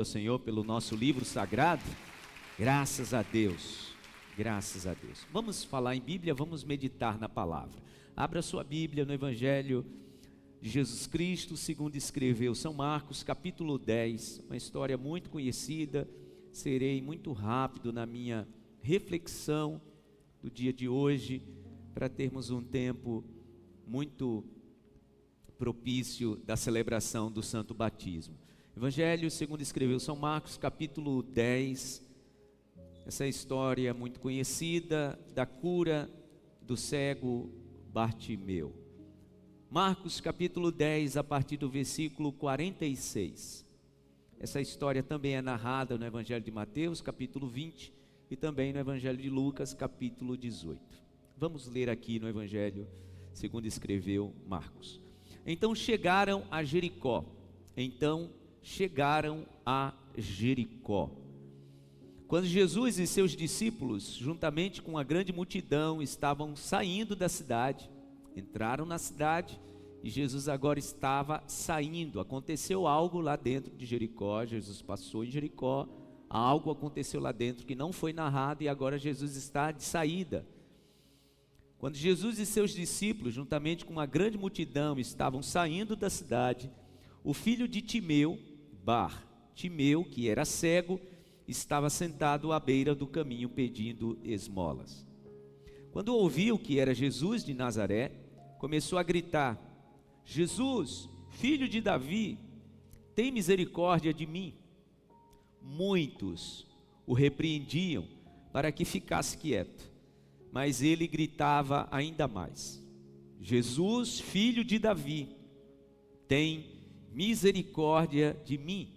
ao Senhor pelo nosso livro sagrado. Graças a Deus, graças a Deus. Vamos falar em Bíblia, vamos meditar na palavra. Abra sua Bíblia no Evangelho de Jesus Cristo, segundo escreveu São Marcos, capítulo 10, uma história muito conhecida. Serei muito rápido na minha reflexão do dia de hoje, para termos um tempo muito propício da celebração do Santo Batismo. Evangelho segundo escreveu São Marcos, capítulo 10, essa história muito conhecida da cura do cego Bartimeu. Marcos capítulo 10, a partir do versículo 46. Essa história também é narrada no Evangelho de Mateus, capítulo 20, e também no Evangelho de Lucas, capítulo 18. Vamos ler aqui no Evangelho segundo escreveu Marcos. Então chegaram a Jericó. Quando Jesus e seus discípulos, juntamente com a grande multidão, estavam saindo da cidade, entraram na cidade e Jesus agora estava saindo. Aconteceu algo lá dentro de Jericó, Jesus passou em Jericó, algo aconteceu lá dentro que não foi narrado e agora Jesus está de saída. Quando Jesus e seus discípulos, juntamente com uma grande multidão, estavam saindo da cidade, o filho de Timeu, Timeu, que era cego, estava sentado à beira do caminho pedindo esmolas. Quando ouviu que era Jesus de Nazaré, começou a gritar: Jesus, filho de Davi, tem misericórdia de mim. Muitos o repreendiam para que ficasse quieto, mas ele gritava ainda mais: Jesus, filho de Davi, tem misericórdia de mim.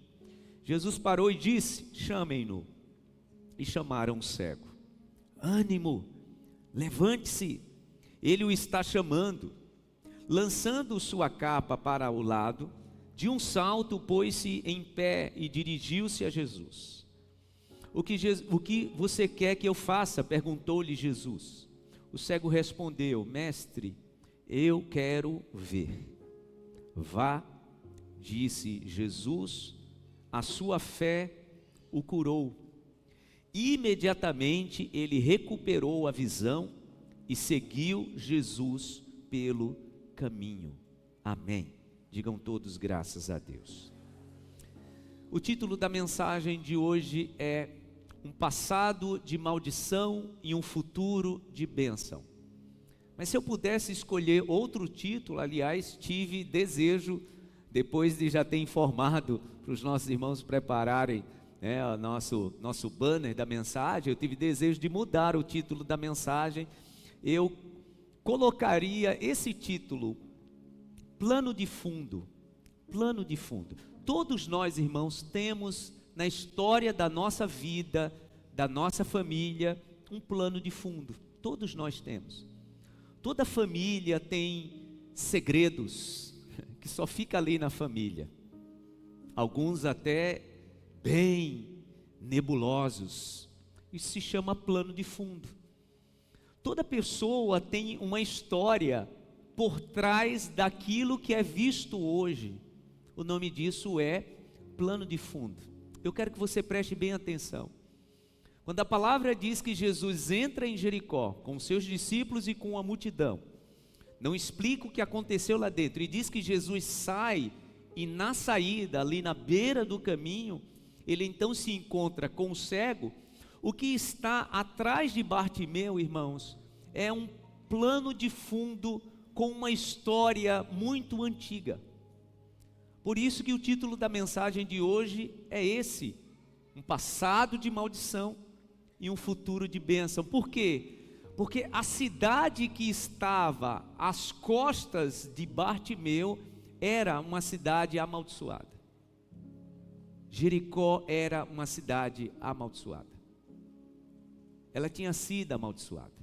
Jesus parou e disse: chamem-no. E chamaram o cego. Ânimo, levante-se, ele o está chamando. Lançando sua capa para o lado, de um salto pôs-se em pé e dirigiu-se a Jesus. O que você quer que eu faça? Perguntou-lhe Jesus. O cego respondeu: Mestre, eu quero ver. Vá, disse Jesus, a sua fé o curou. Imediatamente ele recuperou a visão e seguiu Jesus pelo caminho. Amém. Digam todos graças a Deus. O título da mensagem de hoje é um passado de maldição e um futuro de bênção. Mas se eu pudesse escolher outro título, aliás, tive desejo, depois de já ter informado para os nossos irmãos prepararem o nosso banner da mensagem, eu tive desejo de mudar o título da mensagem. Eu colocaria esse título: Plano de Fundo. Plano de fundo. Todos nós, irmãos, temos na história da nossa vida, da nossa família, um plano de fundo. Todos nós temos. Toda família tem segredos que só fica ali na família. Alguns até bem nebulosos. Isso se chama plano de fundo. Toda pessoa tem uma história por trás daquilo que é visto hoje. O nome disso é plano de fundo. Eu quero que você preste bem atenção. Quando a palavra diz que Jesus entra em Jericó com seus discípulos e com a multidão, não explica o que aconteceu lá dentro, e diz que Jesus sai, e na saída, ali na beira do caminho, ele então se encontra com o cego. O que está atrás de Bartimeu, irmãos, é um plano de fundo com uma história muito antiga. Por isso que o título da mensagem de hoje é esse: um passado de maldição e um futuro de bênção. Por quê? Porque a cidade que estava às costas de Bartimeu era uma cidade amaldiçoada. Jericó era uma cidade amaldiçoada. Ela tinha sido amaldiçoada.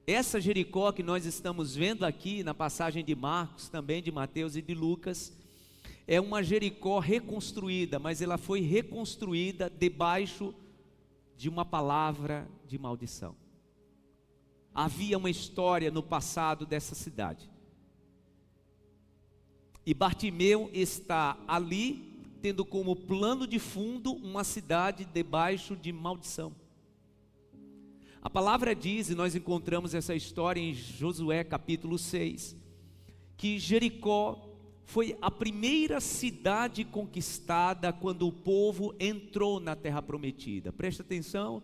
Essa Jericó que nós estamos vendo aqui na passagem de Marcos, também de Mateus e de Lucas, é uma Jericó reconstruída, mas ela foi reconstruída debaixo de uma palavra de maldição. Havia uma história no passado dessa cidade. E Bartimeu está ali tendo como plano de fundo uma cidade debaixo de maldição. A palavra diz, e nós encontramos essa história em Josué capítulo 6, que Jericó foi a primeira cidade conquistada quando o povo entrou na terra prometida. Presta atenção,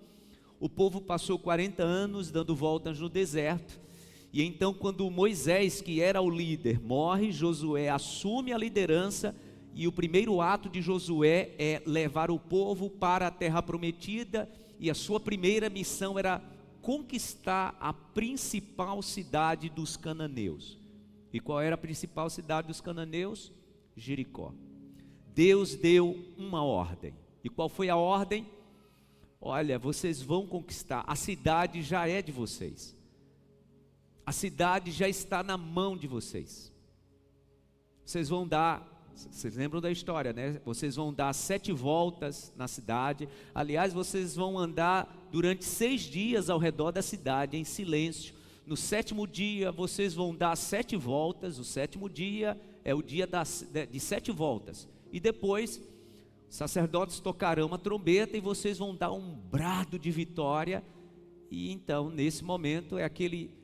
o povo passou 40 anos dando voltas no deserto, e então quando Moisés, que era o líder, morre, Josué assume a liderança, e o primeiro ato de Josué é levar o povo para a terra prometida, e a sua primeira missão era conquistar a principal cidade dos cananeus. E qual era a principal cidade dos cananeus? Jericó. Deus deu uma ordem. E qual foi a ordem? Olha, vocês vão conquistar, a cidade já é de vocês. A cidade já está na mão de vocês. Vocês vão dar, vocês lembram da história, né? Vocês vão dar 7 voltas na cidade. Aliás, vocês vão andar durante 6 dias ao redor da cidade, em silêncio. No 7º dia, vocês vão dar 7 voltas. O 7º dia é o dia de 7 voltas. E depois, os sacerdotes tocarão uma trombeta e vocês vão dar um brado de vitória. E então, nesse momento, é aquele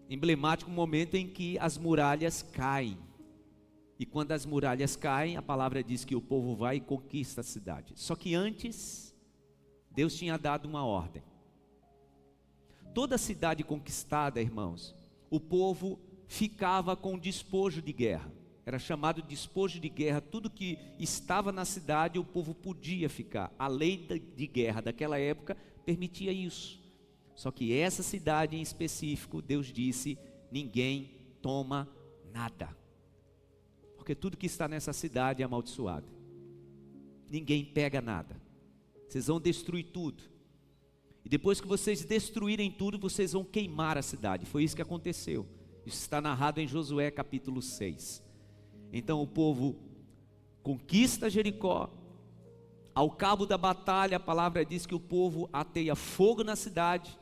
emblemático momento em que as muralhas caem. E quando as muralhas caem, a palavra diz que o povo vai e conquista a cidade. Só que antes, Deus tinha dado uma ordem. Toda cidade conquistada, irmãos, o povo ficava com despojo de guerra. Era chamado despojo de guerra. Tudo que estava na cidade, o povo podia ficar. A lei de guerra daquela época permitia isso. Só que essa cidade em específico, Deus disse, ninguém toma nada. Porque tudo que está nessa cidade é amaldiçoado. Ninguém pega nada. Vocês vão destruir tudo. E depois que vocês destruírem tudo, vocês vão queimar a cidade. Foi isso que aconteceu. Isso está narrado em Josué capítulo 6. Então o povo conquista Jericó. Ao cabo da batalha, a palavra diz que o povo ateia fogo na cidade.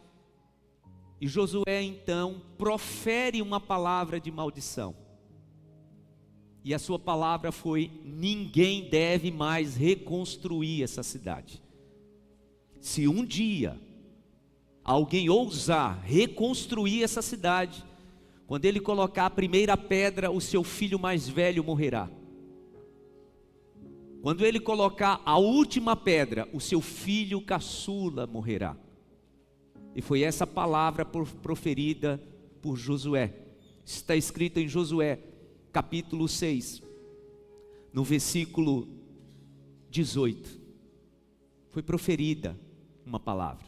E Josué então profere uma palavra de maldição. E a sua palavra foi: ninguém deve mais reconstruir essa cidade. Se um dia alguém ousar reconstruir essa cidade, quando ele colocar a primeira pedra, o seu filho mais velho morrerá. Quando ele colocar a última pedra, o seu filho caçula morrerá. E foi essa palavra proferida por Josué. Está escrito em Josué capítulo 6, no versículo 18. Foi proferida uma palavra.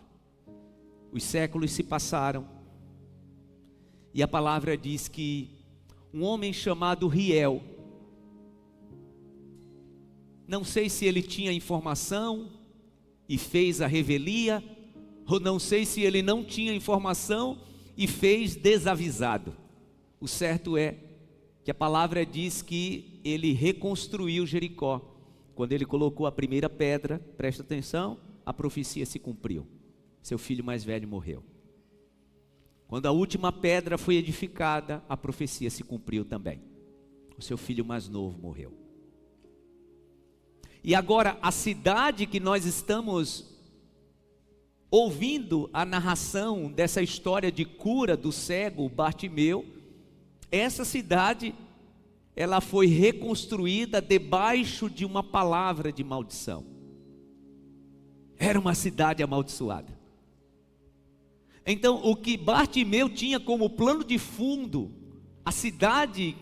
Os séculos se passaram, e a palavra diz que um homem chamado Riel, não sei se ele tinha informação e fez a revelia, ou não sei se ele não tinha informação e fez desavisado. O certo é que a palavra diz que ele reconstruiu Jericó. Quando ele colocou a primeira pedra, presta atenção, a profecia se cumpriu. Seu filho mais velho morreu. Quando a última pedra foi edificada, a profecia se cumpriu também. O seu filho mais novo morreu. E agora a cidade que nós estamos ouvindo a narração dessa história de cura do cego Bartimeu, essa cidade, ela foi reconstruída debaixo de uma palavra de maldição. Era uma cidade amaldiçoada. Então, o que Bartimeu tinha como plano de fundo, a cidade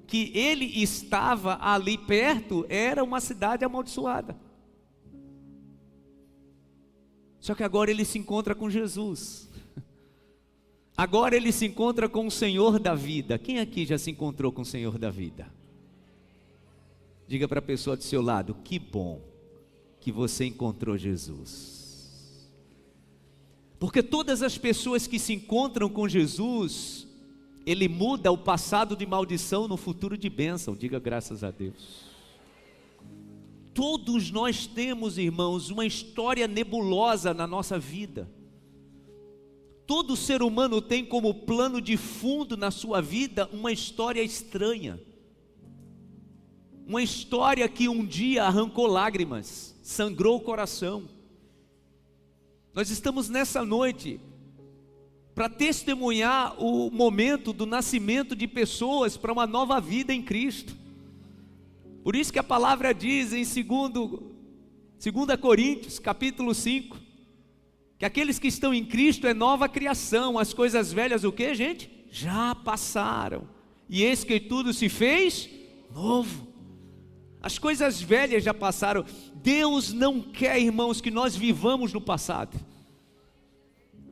que ele estava ali perto, era uma cidade amaldiçoada. Só que agora ele se encontra com Jesus. Agora ele se encontra com o Senhor da vida. Quem aqui já se encontrou com o Senhor da vida? Diga para a pessoa do seu lado: que bom que você encontrou Jesus. Porque todas as pessoas que se encontram com Jesus, Ele muda o passado de maldição no futuro de bênção. Diga graças a Deus. Todos nós temos, irmãos, uma história nebulosa na nossa vida. Todo ser humano tem como plano de fundo na sua vida uma história estranha. Uma história que um dia arrancou lágrimas, sangrou o coração. Nós estamos nessa noite para testemunhar o momento do nascimento de pessoas para uma nova vida em Cristo. Por isso que a palavra diz em 2 Coríntios, capítulo 5, que aqueles que estão em Cristo é nova criação, as coisas velhas o que, gente? Já passaram, e eis que tudo se fez novo. As coisas velhas já passaram. Deus não quer, irmãos, que nós vivamos no passado,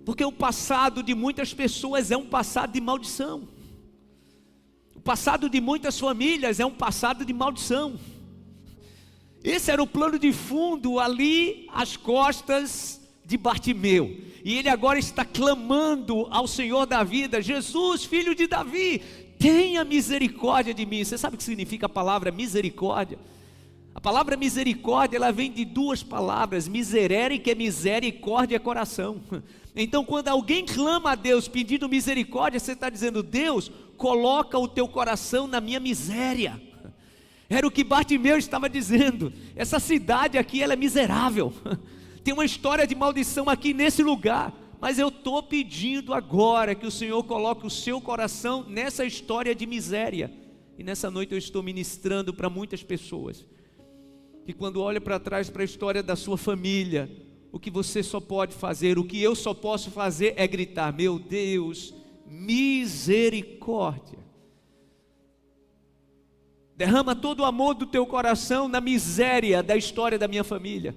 porque o passado de muitas pessoas é um passado de maldição. O passado de muitas famílias é um passado de maldição. Esse era o plano de fundo ali às costas de Bartimeu, e ele agora está clamando ao Senhor da vida: Jesus, filho de Davi, tenha misericórdia de mim. Você sabe o que significa a palavra misericórdia? A palavra misericórdia, ela vem de duas palavras: miserere, que é misericórdia, é coração. Então quando alguém clama a Deus pedindo misericórdia, você está dizendo: Deus, coloca o teu coração na minha miséria. Era o que Bartimeu estava dizendo. Essa cidade aqui, ela é miserável, tem uma história de maldição aqui nesse lugar, mas eu estou pedindo agora que o Senhor coloque o seu coração nessa história de miséria. E nessa noite eu estou ministrando para muitas pessoas que quando olha para trás para a história da sua família, o que você só pode fazer, o que eu só posso fazer é gritar: meu Deus, misericórdia. Derrama todo o amor do teu coração na miséria da história da minha família.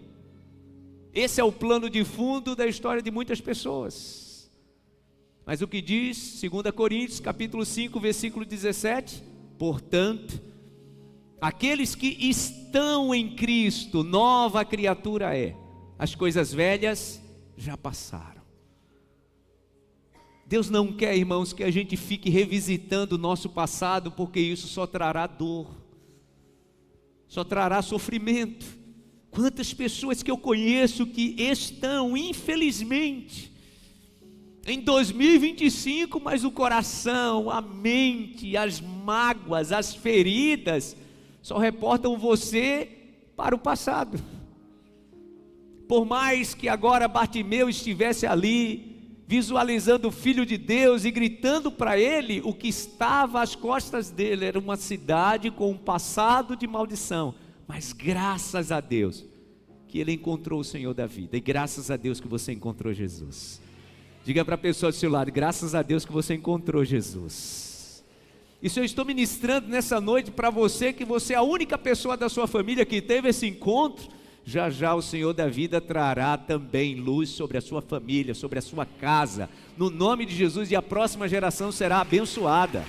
Esse é o plano de fundo da história de muitas pessoas. Mas o que diz 2 Coríntios capítulo 5, versículo 17? Portanto, aqueles que estão em Cristo, nova criatura é. As coisas velhas já passaram. Deus não quer, irmãos, que a gente fique revisitando o nosso passado, porque isso só trará dor, só trará sofrimento. Quantas pessoas que eu conheço que estão, infelizmente, em 2025, mas o coração, a mente, as mágoas, as feridas, só reportam você para o passado. Por mais que agora Bartimeu estivesse ali, visualizando o Filho de Deus e gritando para ele, o que estava às costas dele era uma cidade com um passado de maldição. Mas graças a Deus que ele encontrou o Senhor da vida, e graças a Deus que você encontrou Jesus. Diga para a pessoa do seu lado: graças a Deus que você encontrou Jesus. E se eu estou ministrando nessa noite para você, que você é a única pessoa da sua família que teve esse encontro, já já o Senhor da vida trará também luz sobre a sua família, sobre a sua casa, no nome de Jesus, e a próxima geração será abençoada.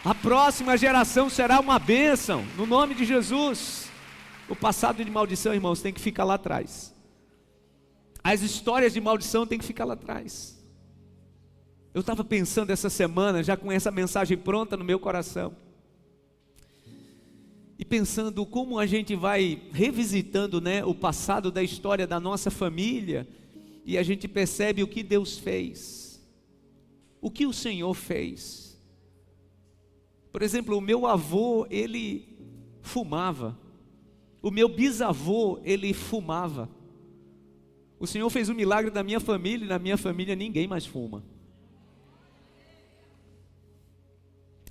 A próxima geração será uma bênção, no nome de Jesus. O passado de maldição, irmãos, tem que ficar lá atrás. As histórias de maldição tem que ficar lá atrás. Eu estava pensando essa semana, já com essa mensagem pronta no meu coração, e pensando como a gente vai revisitando, né, o passado da história da nossa família, e a gente percebe o que Deus fez, o que o Senhor fez. Por exemplo, o meu avô, ele fumava. O meu bisavô, ele fumava. O Senhor fez um milagre na minha família, e na minha família ninguém mais fuma.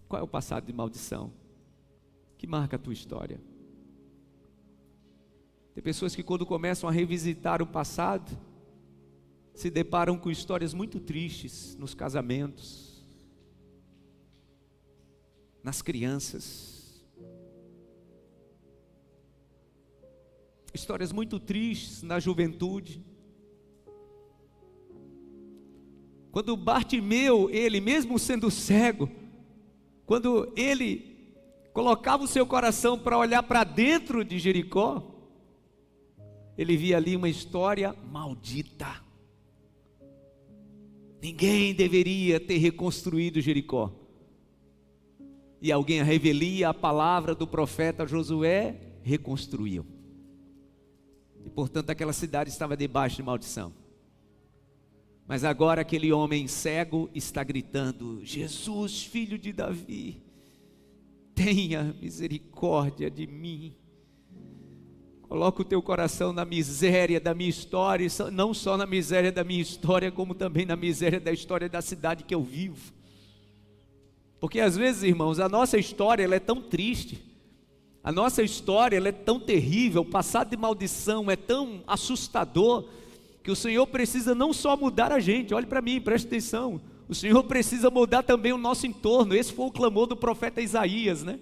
Qual é o passado de maldição que marca a tua história? Tem pessoas que quando começam a revisitar o passado, se deparam com histórias muito tristes nos casamentos, nas crianças, histórias muito tristes na juventude. Quando Bartimeu, ele mesmo sendo cego, quando ele colocava o seu coração para olhar para dentro de Jericó, ele via ali uma história maldita. Ninguém deveria ter reconstruído Jericó. E alguém revelia a palavra do profeta Josué, reconstruiu. E portanto aquela cidade estava debaixo de maldição. Mas agora aquele homem cego está gritando: Jesus, filho de Davi, tenha misericórdia de mim. Coloca o teu coração na miséria da minha história, não só na miséria da minha história, como também na miséria da história da cidade que eu vivo. Porque às vezes, irmãos, a nossa história ela é tão triste, a nossa história ela é tão terrível, o passado de maldição é tão assustador, que o Senhor precisa não só mudar a gente, olhe para mim, preste atenção, o Senhor precisa mudar também o nosso entorno. Esse foi o clamor do profeta Isaías, né?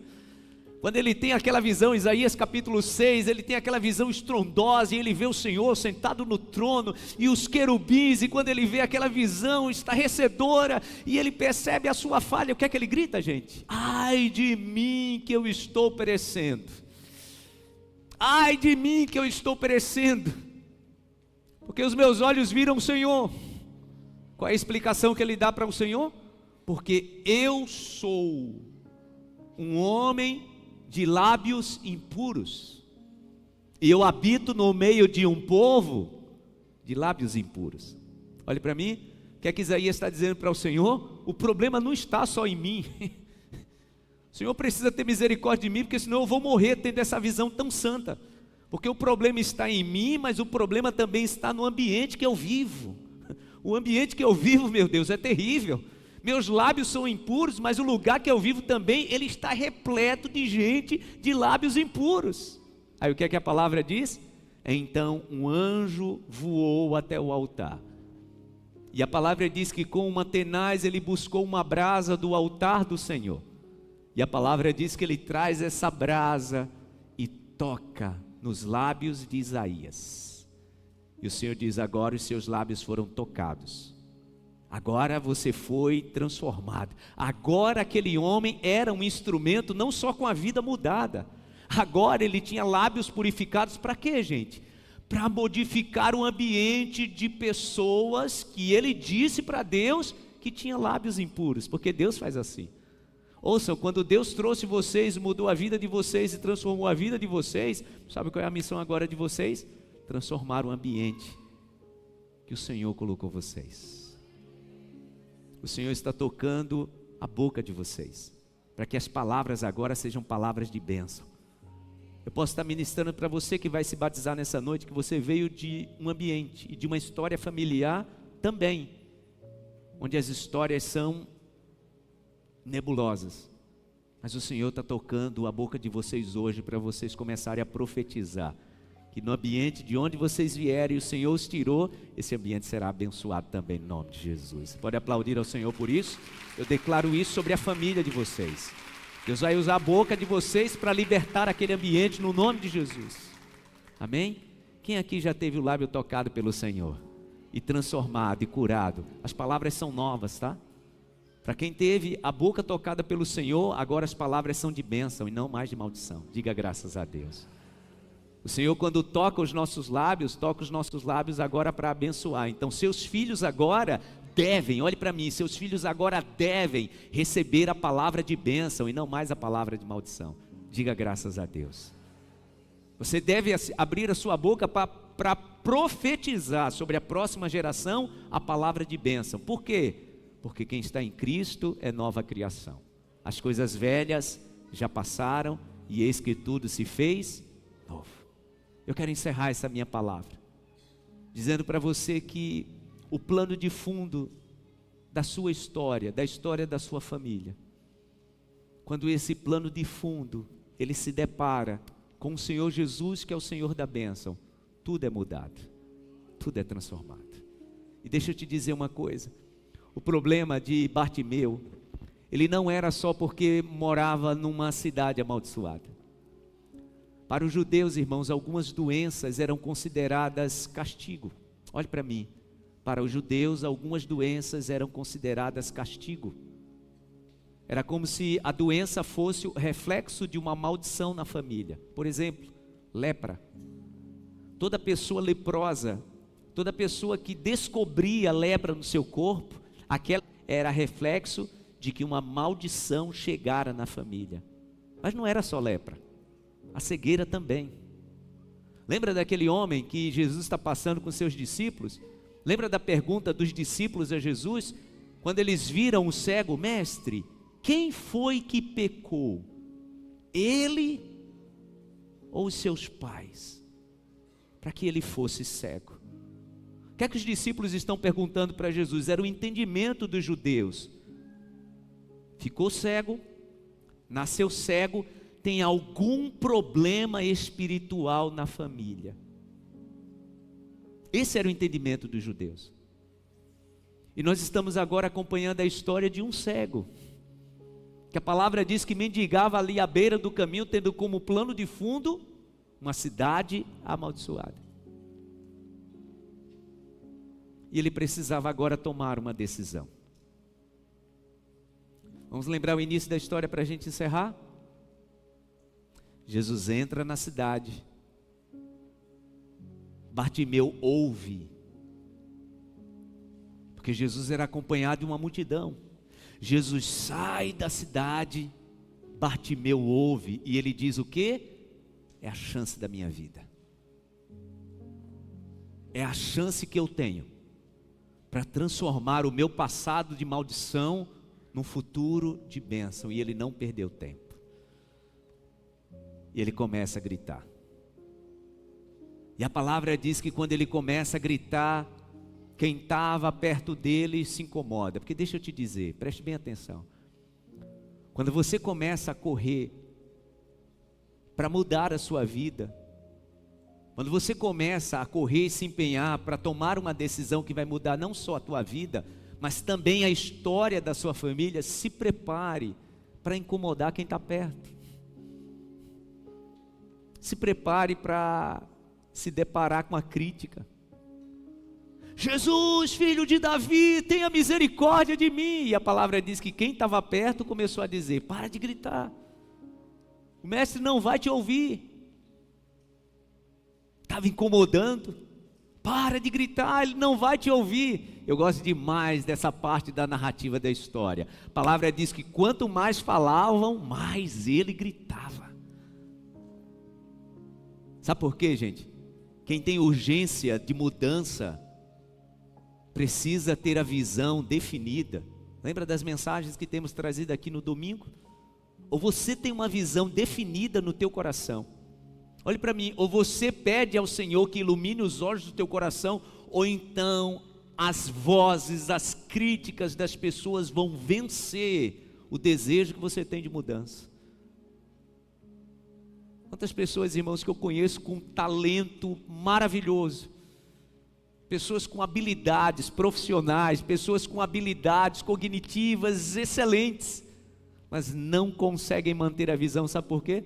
Quando ele tem aquela visão, Isaías capítulo 6, ele tem aquela visão estrondosa, e ele vê o Senhor sentado no trono, e os querubins, e quando ele vê aquela visão estarrecedora, e ele percebe a sua falha, o que é que ele grita, gente? Ai de mim que eu estou perecendo, ai de mim que eu estou perecendo, porque os meus olhos viram o Senhor. Qual é a explicação que ele dá para o Senhor? Porque eu sou um homem de lábios impuros, e eu habito no meio de um povo de lábios impuros. Olhe para mim, o que é que Isaías está dizendo para o Senhor? O problema não está só em mim, o Senhor precisa ter misericórdia de mim, porque senão eu vou morrer tendo essa visão tão santa, porque o problema está em mim, mas o problema também está no ambiente que eu vivo. O ambiente que eu vivo, meu Deus, é terrível. Meus lábios são impuros, mas o lugar que eu vivo também, ele está repleto de gente de lábios impuros. Aí o que é que a palavra diz? Então um anjo voou até o altar, e a palavra diz que com uma tenaz ele buscou uma brasa do altar do Senhor, e a palavra diz que ele traz essa brasa e toca nos lábios de Isaías, e o Senhor diz: agora os seus lábios foram tocados, agora você foi transformado, agora aquele homem era um instrumento não só com a vida mudada, agora ele tinha lábios purificados. Para quê, gente? Para modificar o ambiente de pessoas que ele disse para Deus que tinha lábios impuros, porque Deus faz assim. Ouçam, quando Deus trouxe vocês, mudou a vida de vocês e transformou a vida de vocês, sabe qual é a missão agora de vocês? Transformar o ambiente que o Senhor colocou vocês. O Senhor está tocando a boca de vocês, para que as palavras agora sejam palavras de bênção. Eu posso estar ministrando para você que vai se batizar nessa noite, que você veio de um ambiente e de uma história familiar também, onde as histórias são nebulosas, mas o Senhor está tocando a boca de vocês hoje, para vocês começarem a profetizar, que no ambiente de onde vocês vierem, o Senhor os tirou, esse ambiente será abençoado também, em nome de Jesus. Você pode aplaudir ao Senhor por isso? Eu declaro isso sobre a família de vocês. Deus vai usar a boca de vocês para libertar aquele ambiente, no nome de Jesus. Amém? Quem aqui já teve o lábio tocado pelo Senhor e transformado e curado? As palavras são novas, tá? Para quem teve a boca tocada pelo Senhor, agora as palavras são de bênção e não mais de maldição. Diga graças a Deus. O Senhor, quando toca os nossos lábios agora para abençoar. Então seus filhos agora devem, olhe para mim, seus filhos agora devem receber a palavra de bênção e não mais a palavra de maldição. Diga graças a Deus. Você deve abrir a sua boca para profetizar sobre a próxima geração a palavra de bênção. Por quê? Porque quem está em Cristo é nova criação. As coisas velhas já passaram e eis que tudo se fez novo. Eu quero encerrar essa minha palavra dizendo para você que o plano de fundo da sua história, da história da sua família, quando esse plano de fundo ele se depara com o Senhor Jesus, que é o Senhor da bênção, tudo é mudado, tudo é transformado. E deixa eu te dizer uma coisa: o problema de Bartimeu, ele não era só porque morava numa cidade amaldiçoada. Para os judeus, irmãos, algumas doenças eram consideradas castigo. Olhe para mim. Para os judeus, algumas doenças eram consideradas castigo. Era como se a doença fosse o reflexo de uma maldição na família. Por exemplo, lepra. Toda pessoa leprosa, toda pessoa que descobria lepra no seu corpo, aquela era reflexo de que uma maldição chegara na família. Mas não era só lepra, a cegueira também. Lembra daquele homem que Jesus está passando com seus discípulos? Lembra da pergunta dos discípulos a Jesus, quando eles viram o cego: mestre, quem foi que pecou, ele ou os seus pais, para que ele fosse cego? O que é que os discípulos estão perguntando para Jesus? Era o entendimento dos judeus. Ficou cego, nasceu cego, tem algum problema espiritual na família. Esse era o entendimento dos judeus. E nós estamos agora acompanhando a história de um cego, que a palavra diz que mendigava ali à beira do caminho, tendo como plano de fundo uma cidade amaldiçoada. E ele precisava agora tomar uma decisão. Vamos lembrar o início da história para a gente encerrar? Jesus entra na cidade. Bartimeu ouve, porque Jesus era acompanhado de uma multidão. Jesus sai da cidade, Bartimeu ouve, e ele diz o quê? É a chance da minha vida. É a chance que eu tenho para transformar o meu passado de maldição num futuro de bênção. E ele não perdeu tempo. E ele começa a gritar. E a palavra diz que quando ele começa a gritar, quem estava perto dele se incomoda. Porque deixa eu te dizer, preste bem atenção. Quando você começa a correr para mudar a sua vida, quando você começa a correr e se empenhar para tomar uma decisão que vai mudar não só a tua vida, mas também a história da sua família, se prepare para incomodar quem está perto. Se prepare para se deparar com a crítica. Jesus, filho de Davi, tenha misericórdia de mim. E a palavra diz que quem estava perto começou a dizer: para de gritar, o mestre não vai te ouvir. Estava incomodando. Para de gritar, ele não vai te ouvir. Eu gosto demais dessa parte da narrativa da história. A palavra diz que quanto mais falavam, mais ele gritava. Sabe por quê, gente? Quem tem urgência de mudança precisa ter a visão definida. Lembra das mensagens que temos trazido aqui no domingo? Ou você tem uma visão definida no teu coração? Olhe para mim, ou você pede ao Senhor que ilumine os olhos do teu coração, ou então as vozes, as críticas das pessoas vão vencer o desejo que você tem de mudança. Quantas pessoas, irmãos, que eu conheço com talento maravilhoso, pessoas com habilidades profissionais, pessoas com habilidades cognitivas excelentes, mas não conseguem manter a visão, sabe por quê?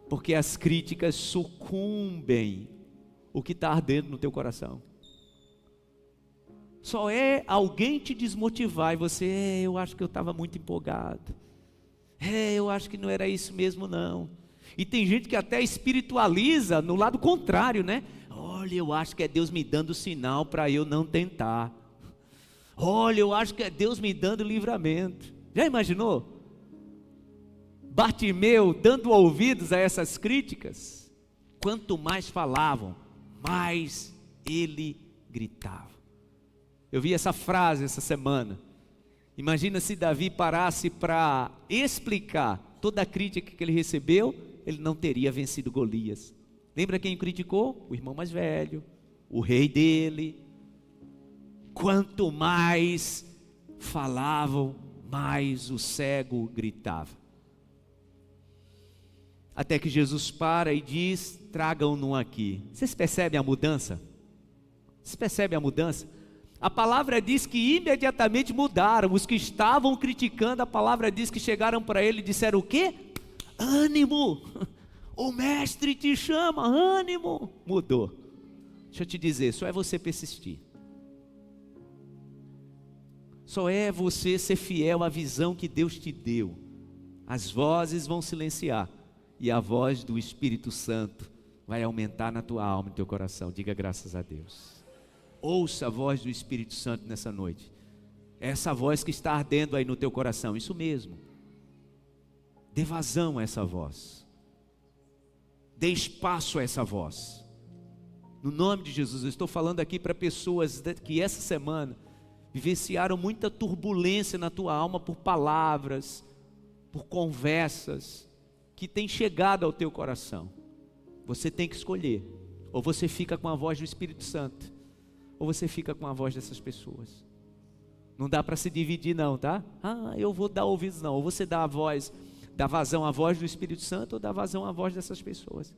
Porque as críticas sucumbem o que está ardendo no teu coração. Só é alguém te desmotivar e você, eu acho que eu estava muito empolgado, eu acho que não era isso mesmo não. E tem gente que até espiritualiza no lado contrário, né? Olha, eu acho que é Deus me dando sinal para eu não tentar. Olha, eu acho que é Deus me dando livramento. Já imaginou? Bartimeu dando ouvidos a essas críticas. Quanto mais falavam, mais ele gritava. Eu vi essa frase essa semana. Imagina se Davi parasse para explicar toda a crítica que ele recebeu, ele não teria vencido Golias. Lembra quem o criticou? O irmão mais velho, o rei dele. Quanto mais falavam, mais o cego gritava. Até que Jesus para e diz: tragam-no aqui. Vocês percebem a mudança? Vocês percebem a mudança? A palavra diz que imediatamente mudaram. Os que estavam criticando, a palavra diz que chegaram para ele e disseram o quê? Ânimo, o mestre te chama, ânimo. Mudou. Deixa eu te dizer, só é você persistir. Só é você ser fiel à visão que Deus te deu. As vozes vão silenciar e a voz do Espírito Santo vai aumentar na tua alma e no teu coração. Diga graças a Deus. Ouça a voz do Espírito Santo nessa noite. Essa voz que está ardendo aí no teu coração, isso mesmo. Dê vazão a essa voz. Dê espaço a essa voz. No nome de Jesus, eu estou falando aqui para pessoas que essa semana vivenciaram muita turbulência na tua alma por palavras, por conversas, que tem chegado ao teu coração. Você tem que escolher. Ou você fica com a voz do Espírito Santo, ou você fica com a voz dessas pessoas. Não dá para se dividir não, tá? Eu vou dar ouvidos não. Ou você dá a voz, dá vazão à voz do Espírito Santo, ou dá vazão à voz dessas pessoas.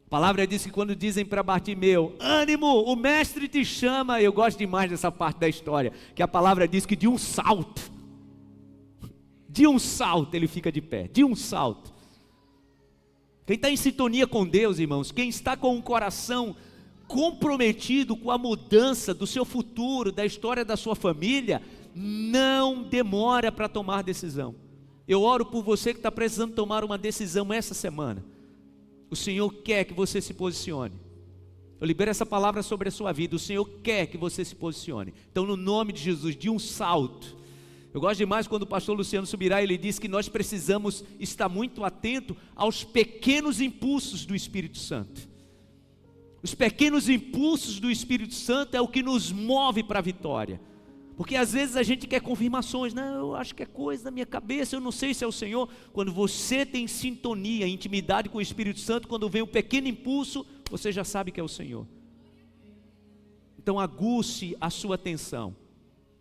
A palavra diz que quando dizem para Bartimeu, ânimo, o mestre te chama. Eu gosto demais dessa parte da história, que a palavra diz que de um salto ele fica de pé, de um salto. Quem está em sintonia com Deus, irmãos, quem está com um coração comprometido com a mudança do seu futuro, da história da sua família, não demora para tomar decisão. Eu oro por você que está precisando tomar uma decisão essa semana. O Senhor quer que você se posicione. Eu libero essa palavra sobre a sua vida. O Senhor quer que você se posicione. Então, no nome de Jesus, de um salto. Eu gosto demais quando o pastor Luciano Subirá, ele diz que nós precisamos estar muito atento aos pequenos impulsos do Espírito Santo. Os pequenos impulsos do Espírito Santo é o que nos move para a vitória. Porque às vezes a gente quer confirmações. Não, eu acho que é coisa da minha cabeça, eu não sei se é o Senhor. Quando você tem sintonia, intimidade com o Espírito Santo, quando vem um pequeno impulso, você já sabe que é o Senhor. Então aguce a sua atenção.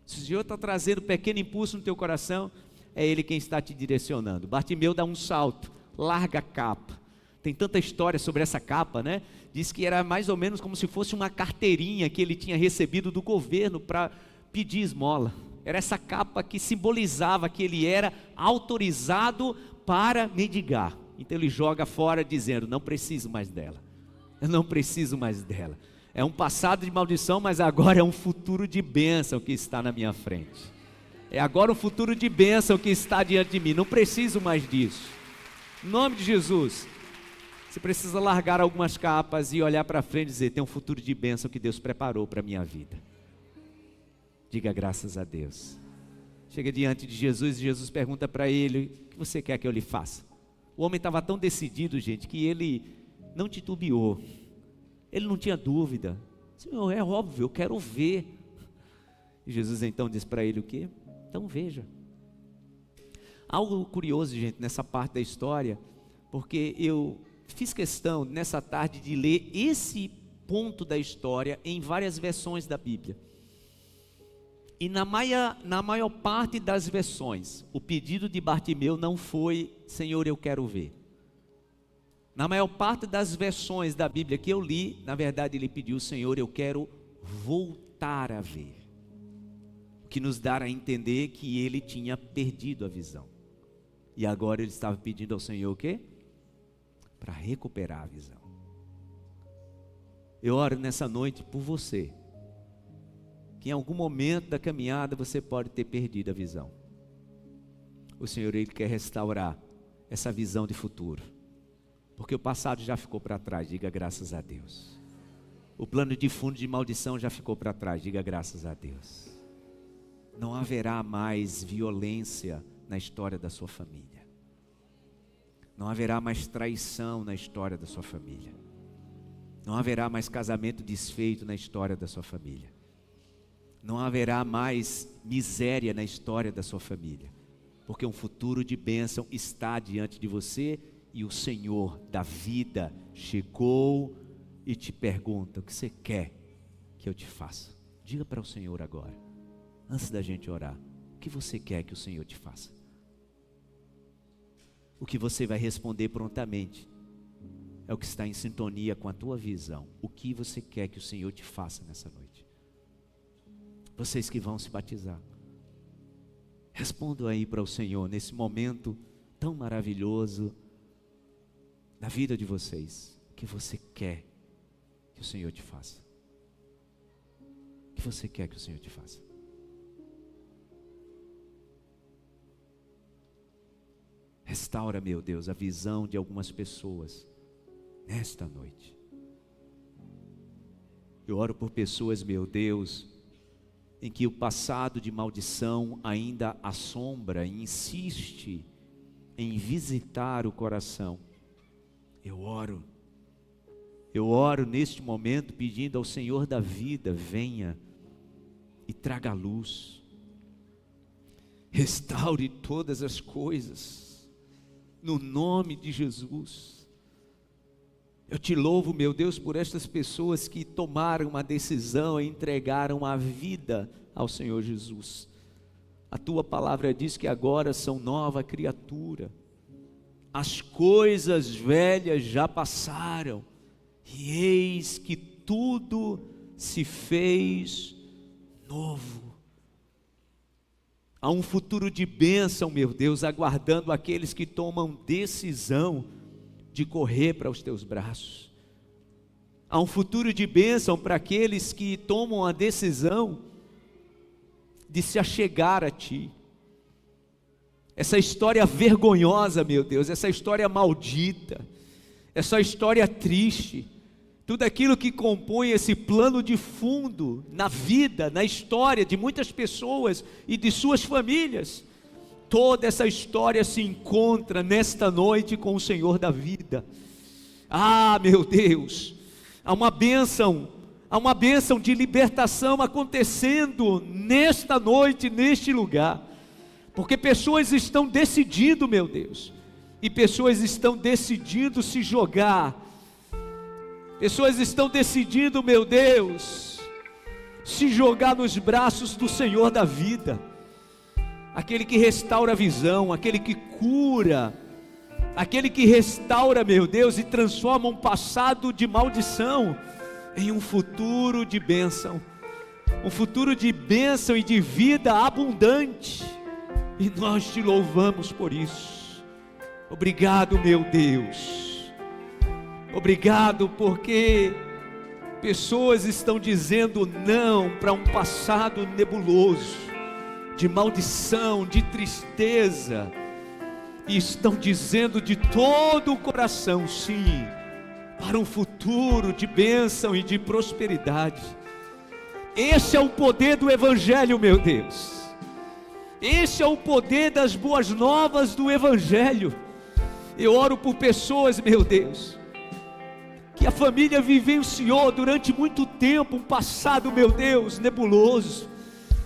Se o Senhor está trazendo um pequeno impulso no teu coração, é Ele quem está te direcionando. Bartimeu dá um salto, larga a capa. Tem tanta história sobre essa capa, né? Diz que era mais ou menos como se fosse uma carteirinha que ele tinha recebido do governo para pedir esmola. Era essa capa que simbolizava que ele era autorizado para mendigar. Então ele joga fora dizendo, não preciso mais dela. Eu não preciso mais dela. É um passado de maldição, mas agora é um futuro de bênção que está na minha frente. É agora um futuro de bênção que está diante de mim. Não preciso mais disso. Em nome de Jesus. Você precisa largar algumas capas e olhar para frente e dizer, tem um futuro de bênção que Deus preparou para a minha vida. Diga graças a Deus. Chega diante de Jesus e Jesus pergunta para ele, o que você quer que eu lhe faça? O homem estava tão decidido, gente, que ele não titubeou. Ele não tinha dúvida. Senhor, é óbvio, eu quero ver. E Jesus então diz para ele o quê? Então veja. Algo curioso, gente, nessa parte da história, porque eu fiz questão nessa tarde de ler esse ponto da história em várias versões da Bíblia. E na maior parte das versões, o pedido de Bartimeu não foi, Senhor, eu quero ver. Na maior parte das versões da Bíblia que eu li, na verdade ele pediu, Senhor, eu quero voltar a ver. O que nos dá a entender que ele tinha perdido a visão. E agora ele estava pedindo ao Senhor o quê? Para recuperar a visão. Eu oro nessa noite por você, que em algum momento da caminhada você pode ter perdido a visão. O Senhor, Ele quer restaurar essa visão de futuro, porque o passado já ficou para trás, diga graças a Deus. O plano de fundo de maldição já ficou para trás, diga graças a Deus. Não haverá mais violência na história da sua família. Não haverá mais traição na história da sua família. Não haverá mais casamento desfeito na história da sua família. Não haverá mais miséria na história da sua família. Porque um futuro de bênção está diante de você e o Senhor da vida chegou e te pergunta, o que você quer que eu te faça? Diga para o Senhor agora, antes da gente orar, o que você quer que o Senhor te faça? O que você vai responder prontamente é o que está em sintonia com a tua visão. O que você quer que o Senhor te faça nessa noite? Vocês que vão se batizar, respondam aí para o Senhor nesse momento tão maravilhoso da vida de vocês. O que você quer que o Senhor te faça? O que você quer que o Senhor te faça? Restaura, meu Deus, a visão de algumas pessoas nesta noite. Eu oro por pessoas, meu Deus, em que o passado de maldição ainda assombra e insiste em visitar o coração. Eu oro neste momento pedindo ao Senhor da vida, venha e traga luz. Restaure todas as coisas. no nome de Jesus. Eu te louvo, meu Deus, por estas pessoas que tomaram uma decisão e entregaram a vida ao Senhor Jesus. A tua palavra diz que agora são nova criatura, as coisas velhas já passaram, e eis que tudo se fez novo. Há um futuro de bênção, meu Deus, aguardando aqueles que tomam decisão de correr para os teus braços. Há um futuro de bênção para aqueles que tomam a decisão de se achegar a Ti. Essa história vergonhosa, meu Deus, essa história maldita, essa história triste, tudo aquilo que compõe esse plano de fundo na vida, na história de muitas pessoas e de suas famílias, toda essa história se encontra nesta noite com o Senhor da vida. Ah, meu Deus, há uma bênção de libertação acontecendo nesta noite, neste lugar, porque pessoas estão decidindo, meu Deus, e pessoas estão decidindo se jogar, pessoas estão decidindo, meu Deus, se jogar nos braços do Senhor da vida, aquele que restaura a visão, aquele que cura, aquele que restaura, meu Deus, e transforma um passado de maldição em um futuro de bênção, um futuro de bênção e de vida abundante, e nós te louvamos por isso. Obrigado, meu Deus, obrigado porque pessoas estão dizendo não para um passado nebuloso, de maldição, de tristeza, e estão dizendo de todo o coração sim, para um futuro de bênção e de prosperidade. Esse é o poder do Evangelho, meu Deus, esse é o poder das boas novas do Evangelho. Eu oro por pessoas, meu Deus, que a família vivenciou durante muito tempo um passado, meu Deus, nebuloso,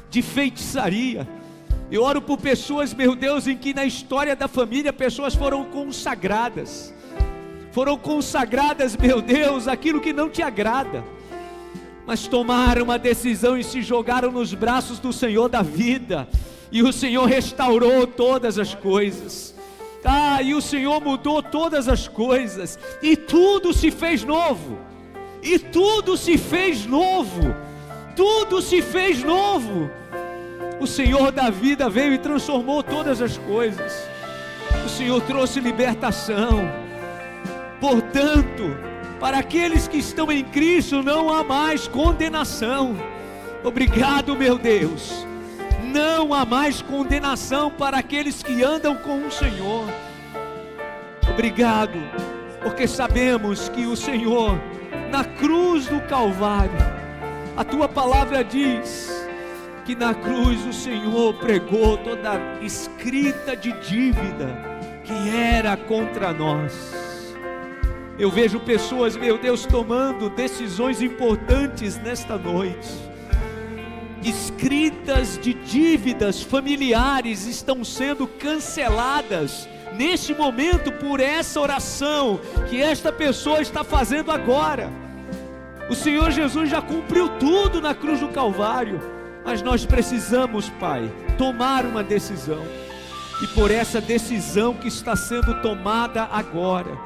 de feitiçaria. Eu oro por pessoas, meu Deus, em que na história da família pessoas foram consagradas, meu Deus, aquilo que não te agrada, mas tomaram uma decisão e se jogaram nos braços do Senhor da vida, e o Senhor restaurou todas as coisas. E o Senhor mudou todas as coisas, e tudo se fez novo, tudo se fez novo. O Senhor da vida veio e transformou todas as coisas. O Senhor trouxe libertação. Portanto, para aqueles que estão em Cristo não há mais condenação. Obrigado, meu Deus. Não há mais condenação para aqueles que andam com o Senhor. Obrigado, porque sabemos que o Senhor, na cruz do Calvário, a tua palavra diz que na cruz o Senhor pregou toda a escrita de dívida que era contra nós. Eu vejo pessoas, meu Deus, tomando decisões importantes nesta noite. Escritas de dívidas familiares estão sendo canceladas neste momento por essa oração que esta pessoa está fazendo agora. O Senhor Jesus já cumpriu tudo na cruz do Calvário, mas nós precisamos, Pai, tomar uma decisão, e por essa decisão que está sendo tomada agora,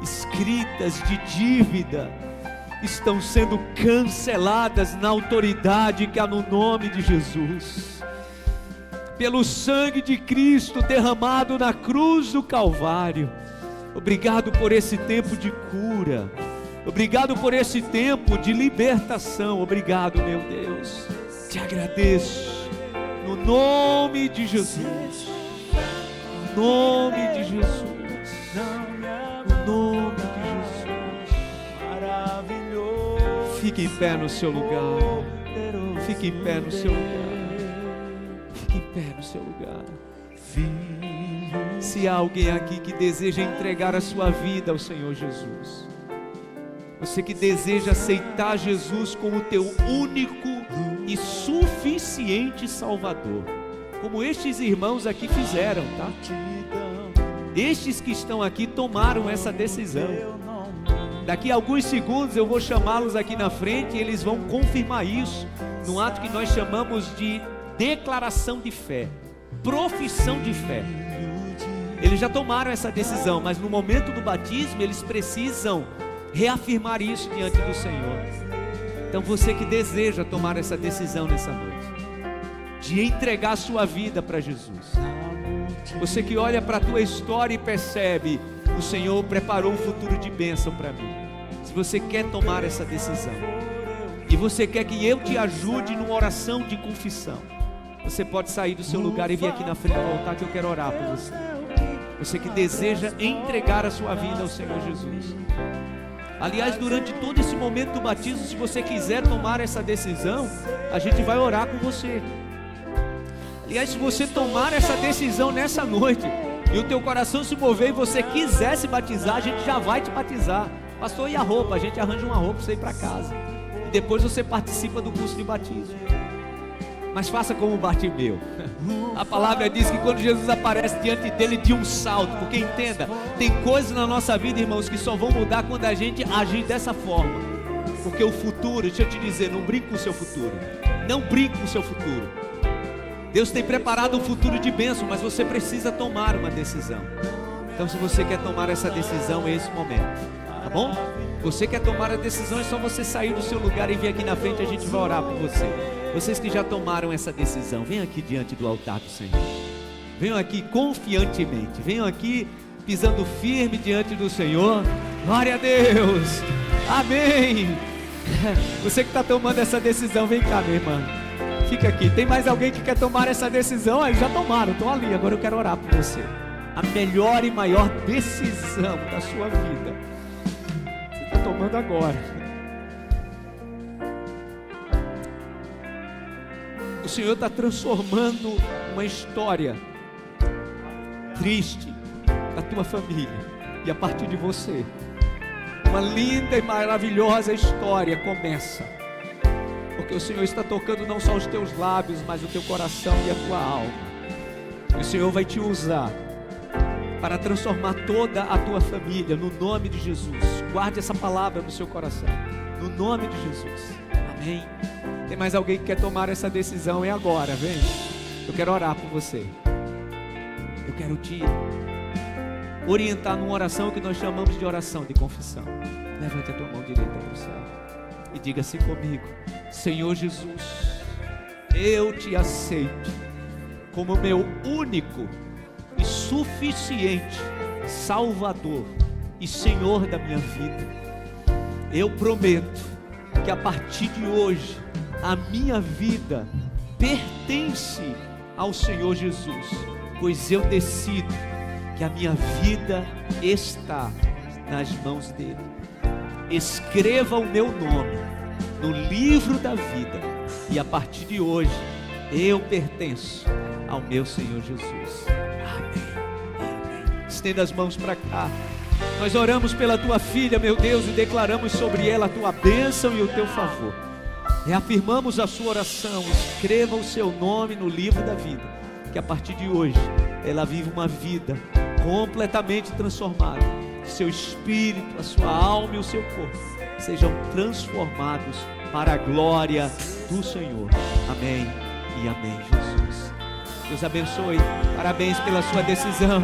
escritas de dívida estão sendo canceladas na autoridade que há no nome de Jesus, pelo sangue de Cristo derramado na cruz do Calvário. Obrigado por esse tempo de cura, obrigado por esse tempo de libertação. Obrigado, meu Deus, te agradeço, no nome de Jesus, no nome de Jesus, no nome de Jesus. Fique em pé no seu lugar, fique em pé no seu lugar, fique em pé no seu lugar. Se há alguém aqui que deseja entregar a sua vida ao Senhor Jesus, você que deseja aceitar Jesus como teu único e suficiente Salvador, como estes irmãos aqui fizeram, tá? Estes que estão aqui tomaram essa decisão. Daqui a alguns segundos eu vou chamá-los aqui na frente e eles vão confirmar isso, num ato que nós chamamos de declaração de fé, profissão de fé. Eles já tomaram essa decisão, mas no momento do batismo eles precisam reafirmar isso diante do Senhor. Então você que deseja tomar essa decisão nessa noite, de entregar a sua vida para Jesus, você que olha para a tua história e percebe, o Senhor preparou um futuro de bênção para mim. Se você quer tomar essa decisão, e você quer que eu te ajude numa oração de confissão, você pode sair do seu lugar e vir aqui na frente do altar que eu quero orar por você. Você que deseja entregar a sua vida ao Senhor Jesus. Aliás, durante todo esse momento do batismo, se você quiser tomar essa decisão, a gente vai orar com você. Aliás, se você tomar essa decisão nessa noite, e o teu coração se mover e você quiser se batizar, a gente já vai te batizar. Pastor, e a roupa? A gente arranja uma roupa para você ir para casa. E depois você participa do curso de batismo. Mas faça como Bartimeu. A palavra diz que quando Jesus aparece diante dele, de um salto. Porque entenda, tem coisas na nossa vida, irmãos, que só vão mudar quando a gente agir dessa forma. Porque o futuro, deixa eu te dizer, não brinque com o seu futuro. Não brinque com o seu futuro. Deus tem preparado um futuro de bênção, mas você precisa tomar uma decisão. Então, se você quer tomar essa decisão, é esse momento, tá bom? Você quer tomar a decisão, é só você sair do seu lugar e vir aqui na frente, a gente vai orar por você. Vocês que já tomaram essa decisão, venham aqui diante do altar do Senhor. Venham aqui confiantemente, venham aqui pisando firme diante do Senhor. Glória a Deus, amém. Você que está tomando essa decisão, vem cá, minha irmã. Fica aqui. Tem mais alguém que quer tomar essa decisão? Eles já tomaram, estão ali. Agora eu quero orar por você. A melhor e maior decisão da sua vida você está tomando agora. O Senhor está transformando uma história triste da tua família. E a partir de você, uma linda e maravilhosa história começa. Porque o Senhor está tocando não só os teus lábios, mas o teu coração e a tua alma. E o Senhor vai te usar para transformar toda a tua família, no nome de Jesus. Guarde essa palavra no seu coração, no nome de Jesus, amém. Tem mais alguém que quer tomar essa decisão? É agora, vem. Eu quero orar por você. Eu quero te orientar numa oração que nós chamamos de oração de confissão. Levante a tua mão direita para o céu e diga assim comigo: Senhor Jesus, eu te aceito como meu único e suficiente Salvador e Senhor da minha vida. Eu prometo que a partir de hoje a minha vida pertence ao Senhor Jesus, pois eu decido que a minha vida está nas mãos dele. Escreva o meu nome no livro da vida, e a partir de hoje eu pertenço ao meu Senhor Jesus. Amém, amém. Estenda as mãos para cá. Nós oramos pela tua filha, meu Deus, e declaramos sobre ela a tua bênção e o teu favor. Reafirmamos a sua oração. Escreva o seu nome no livro da vida, que a partir de hoje ela vive uma vida completamente transformada. Seu espírito, a sua alma e o seu corpo sejam transformados para a glória do Senhor. Amém e amém, Jesus. Deus abençoe. Parabéns pela sua decisão.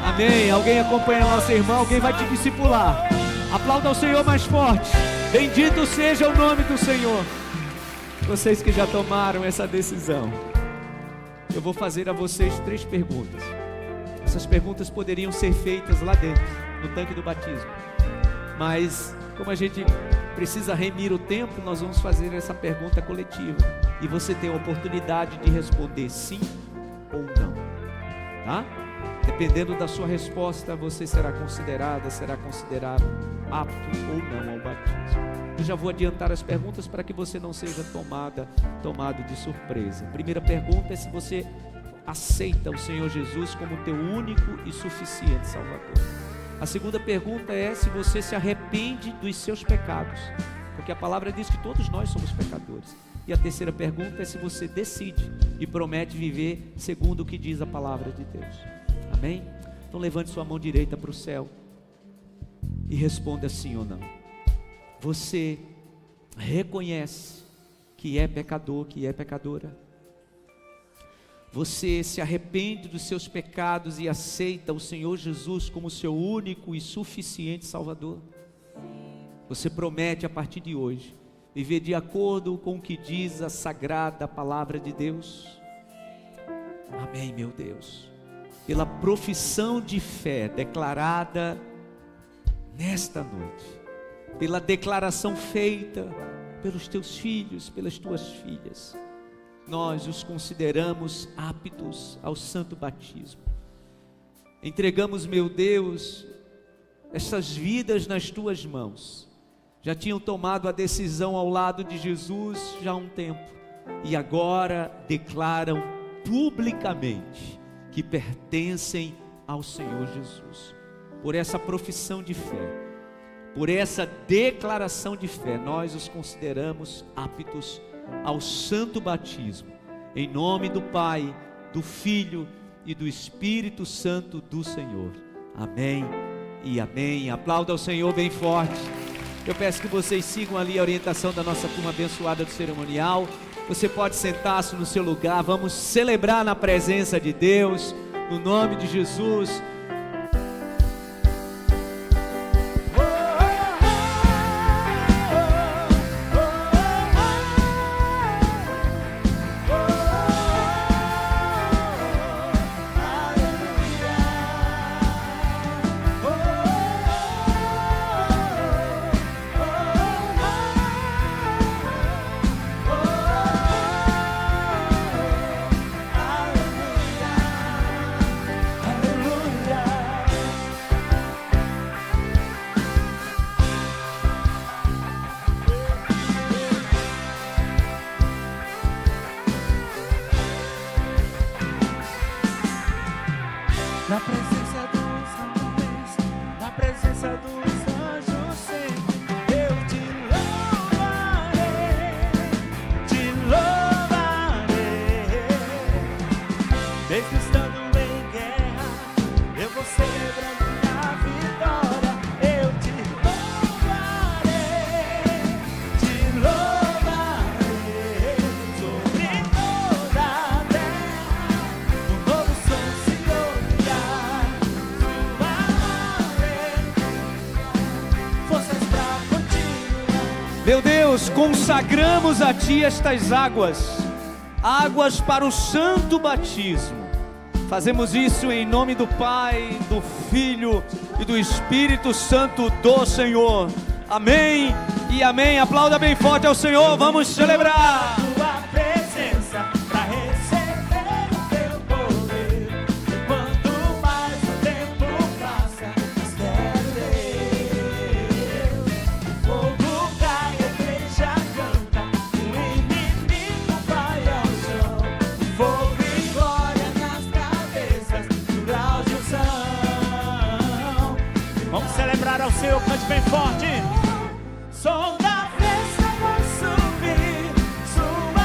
Amém. Alguém acompanha nosso irmão, alguém vai te discipular. Aplauda ao Senhor mais forte. Bendito seja o nome do Senhor. Vocês que já tomaram essa decisão, eu vou fazer a vocês 3 perguntas. Essas perguntas poderiam ser feitas lá dentro, no tanque do batismo, mas como a gente precisa remir o tempo, nós vamos fazer essa pergunta coletiva, e você tem a oportunidade de responder sim ou não, tá? Dependendo da sua resposta, você será considerado apto ou não ao batismo. Eu já vou adiantar as perguntas para que você não seja tomado de surpresa. A primeira pergunta é se você aceita o Senhor Jesus como teu único e suficiente Salvador. A segunda pergunta é se você se arrepende dos seus pecados, porque a palavra diz que todos nós somos pecadores. E a terceira pergunta é se você decide e promete viver segundo o que diz a palavra de Deus. Amém? Então levante sua mão direita para o céu e responda sim ou não. Você reconhece que é pecador, que é pecadora? Você se arrepende dos seus pecados e aceita o Senhor Jesus como seu único e suficiente Salvador? Você promete a partir de hoje viver de acordo com o que diz a sagrada palavra de Deus? Amém, meu Deus. Pela profissão de fé declarada nesta noite, pela declaração feita pelos teus filhos, pelas tuas filhas, nós os consideramos aptos ao santo batismo. Entregamos, meu Deus, essas vidas nas tuas mãos. Já tinham tomado a decisão ao lado de Jesus já há um tempo, e agora declaram publicamente que pertencem ao Senhor Jesus. Por essa profissão de fé, por essa declaração de fé, nós os consideramos aptos ao santo batismo, em nome do Pai, do Filho e do Espírito Santo do Senhor. Amém e amém. Aplauda ao Senhor bem forte. Eu peço que vocês sigam ali a orientação da nossa turma abençoada do cerimonial. Você pode sentar-se no seu lugar. Vamos celebrar na presença de Deus, no nome de Jesus. Na presença dos homens, na presença dos anjos, sempre eu te louvarei, te louvarei. Mesmo estando em guerra, eu vou celebrando minha vitória. Eu te louvarei sobre toda a terra. Um novo som se ouvirá. Meu Deus, consagramos a Ti estas águas, águas para o santo batismo. Fazemos isso em nome do Pai, do Filho e do Espírito Santo do Senhor. Amém e amém. Aplauda bem forte ao Senhor, vamos celebrar. Tua presença pra receber o teu poder. Quanto mais o tempo passa, mais quero Deus. O fogo cai, a igreja canta, o inimigo vai ao chão. Fogo e glória nas cabeças, plural de unção. Vamos celebrar ao Senhor, cante bem forte. Som da festa vai subir, sua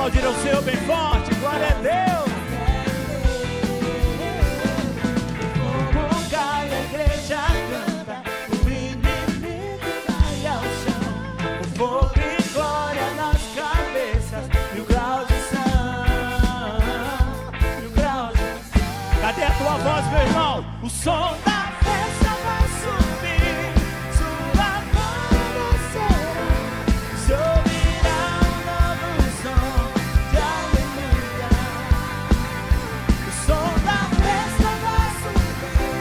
aplaudir ao Senhor bem forte. Glória a Deus. O fogo cai, a igreja canta, o inimigo cai ao chão. O fogo e glória nas cabeças, e o grau de unção, e o grau de unção. Cadê a tua voz, meu irmão? O som da festa vai subir, sua glória descerá, se ouvirá um novo som de aleluia. O som da festa vai subir,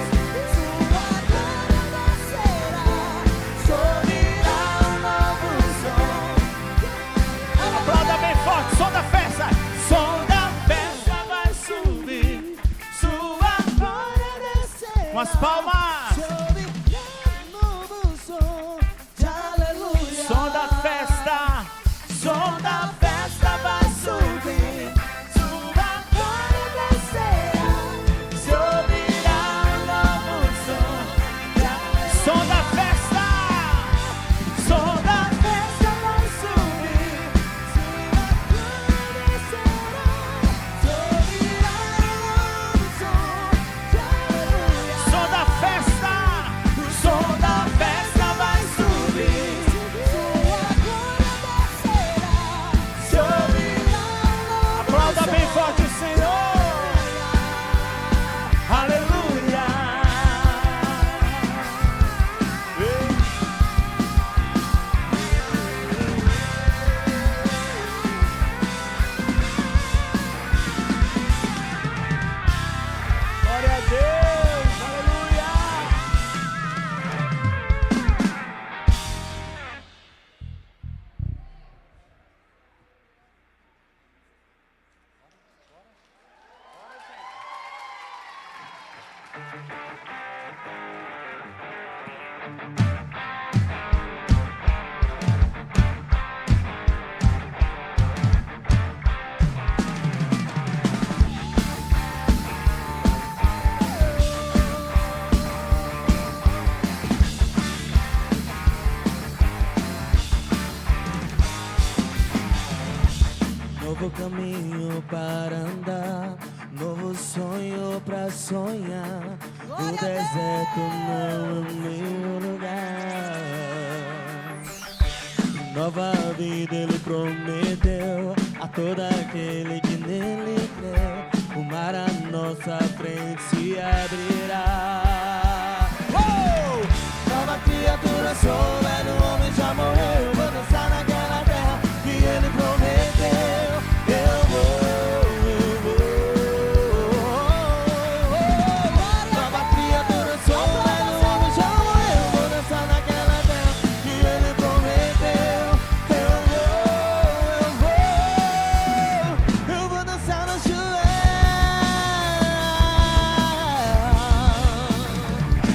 sua glória descerá, se ouvirá um novo som. Aplauda bem forte, som da festa. Som da festa vai subir, sua glória descerá. Com as palmas. Som da festa, som da festa vai subir, sua glória descerá, se ouvirá um novo som. Som da festa vai subir, sua glória descerá, se ouvirá um novo som. Som da festa vai subir. Aplauda bem forte o Senhor. Aleluia. Glória a Deus. Aleluia. Novo caminho para andar, novo sonho para sonhar. O deserto não é o meu lugar. Nova vida Ele prometeu a todo aquele que nele crê. O mar à nossa frente se abrirá. Nova criatura sou, velho homem já morreu. Vou dançar naquela terra que Ele prometeu. Eu vou. Nova criatura sou, velho homem já morreu. Vou dançar naquela terra que Ele prometeu. Eu vou dançar na chuva.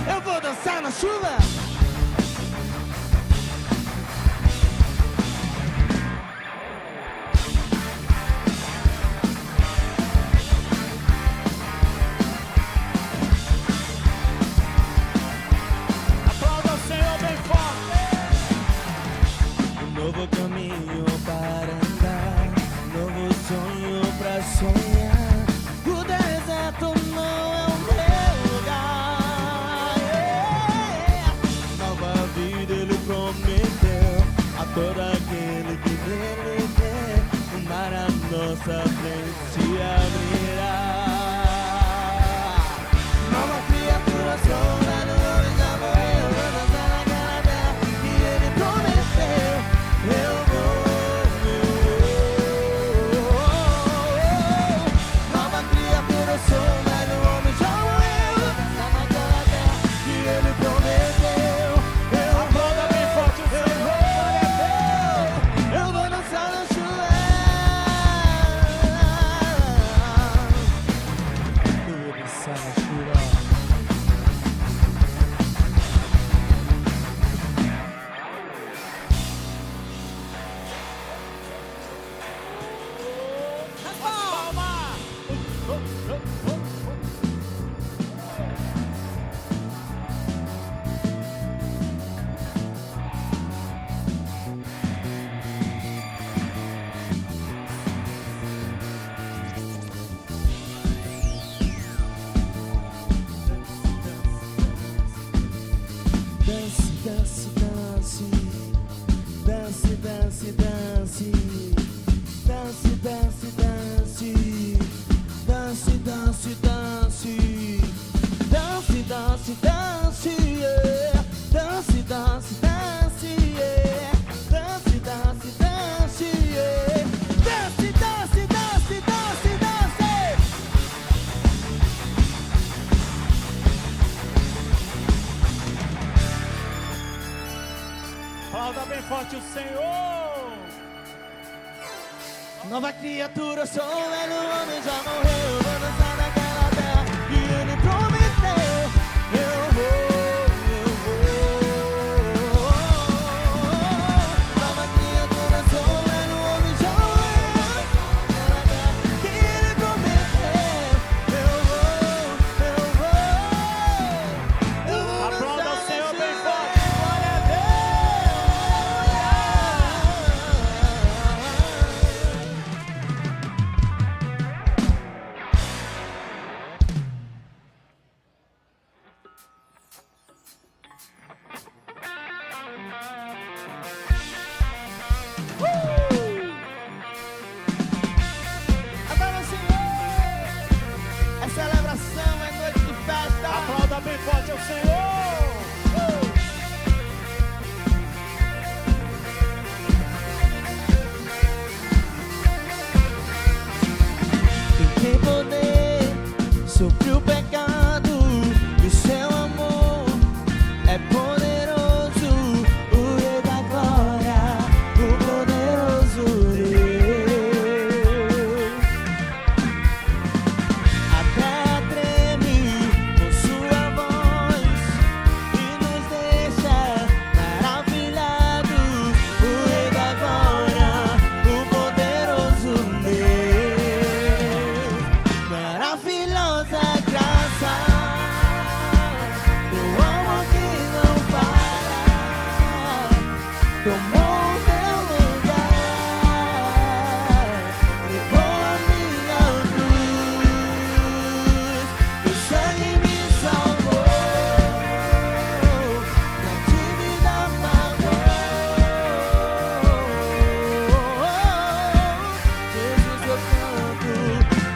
Eu vou dançar na chuva. Aplauda o Senhor bem forte. Um novo caminho para andar, novo sonho para sonhar. O deserto não é o meu lugar. Nova vida Ele prometeu a todo aquele que nele crê. O mar à nossa frente se abrirá. Nova criatura sou, velho homem já morreu. Vou dançar naquela terra que Ele prometeu. Eu vou. Nova criatura sou, velho homem já morreu. Vou dançar naquela terra que Ele prometeu. Aplauda bem forte o Senhor. Eu vou dançar na chuva. Eu vou dançar na chuva. Dance, dance, dance, dance, dance, dance, dance, dance, dance, dance, dance, dance, dance, dance, yeah. Dance, dance, dance, yeah. Dance, dance, dance, yeah. Dance, dance, dance, dance, dance. Aplauda bem forte o Senhor. Nova criatura sou, velho homem já morreu. Vou dançar naquela terra que ele prometeu. Eu vou. Nova criatura sou, velho homem já morreu. Naquela terra que ele prometeu. Eu vou. Aplauda o Senhor bem forte. Glória a Deus. Agora, Senhor, é celebração, é noite de festa. Aplauda bem forte ao Senhor. Quem tem poder sobre o pecado e o seu amor é poderoso, o Rei da Glória, o poderoso Deus. A terra treme com sua voz e nos deixa maravilhados, o Rei da Glória, o poderoso Deus. Maravilhosa graça, o amor que não para, tomou teu lugar, levou a minha cruz, teu sangue me salvou, na dívida pagou. Jesus, eu canto,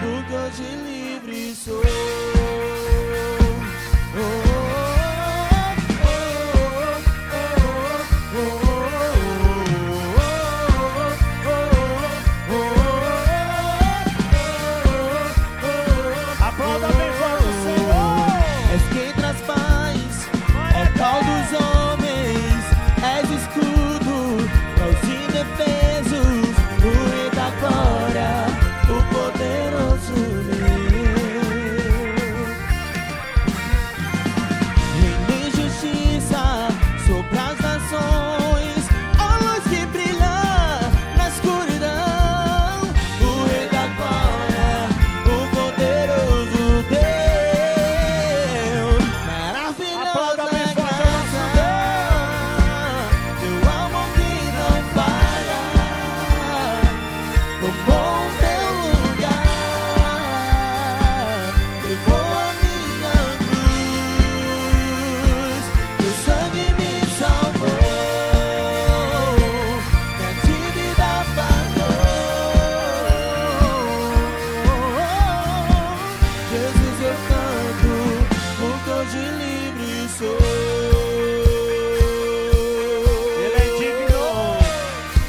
porque hoje livre sou. Aplauda bem forte o Senhor. És quem traz paz ao pau dos homens, és escudo para os indefesos, o Rei da Glória, o poderoso Deus. Reina em justiça sobre as nações, a luz que brilha na escuridão, o Rei da Glória, o poderoso Deus. Aplauda bem Maravilhosa forte ao nosso graça, teu amor que não falha, tomou teu lugar, levou a minha cruz, teu sangue me salvou, na dívida pagou. Jesus, eu canto, porque hoje livre sou. Ele é digno.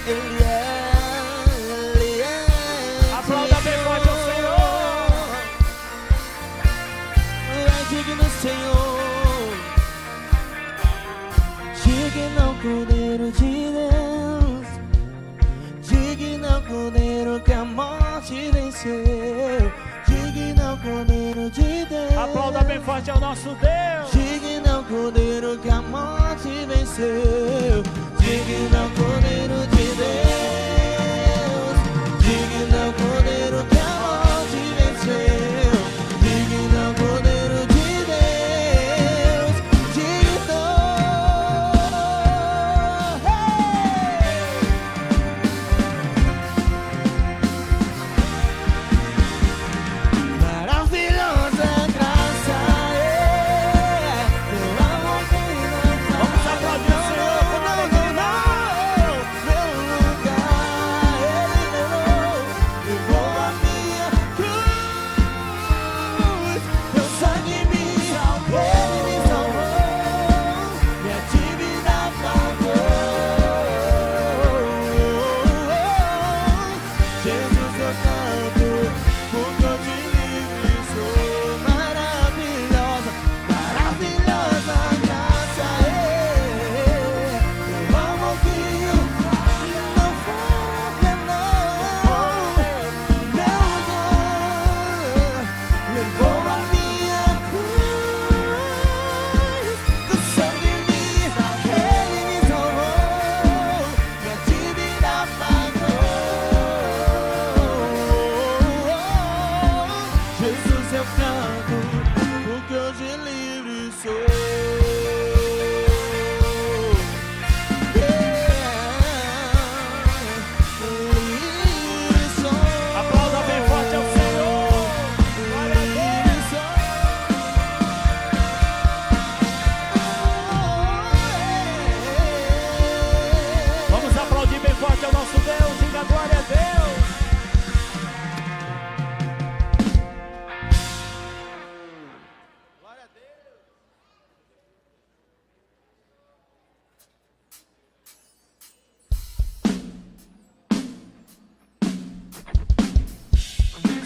Ele é. Aplauda bem forte ao Senhor. É digno, Senhor. Digno Cordeiro de Deus. Digno Cordeiro que a morte venceu. Digno Cordeiro de Deus. Aplauda bem forte ao nosso Deus. Digno Cordeiro que a morte venceu. Digno Cordeiro de Deus. Digno Cordeiro que a morte venceu. Digno Cordeiro de Deus. Digno. Maravilhosa graça, teu amor que não para. Vamos aplaudir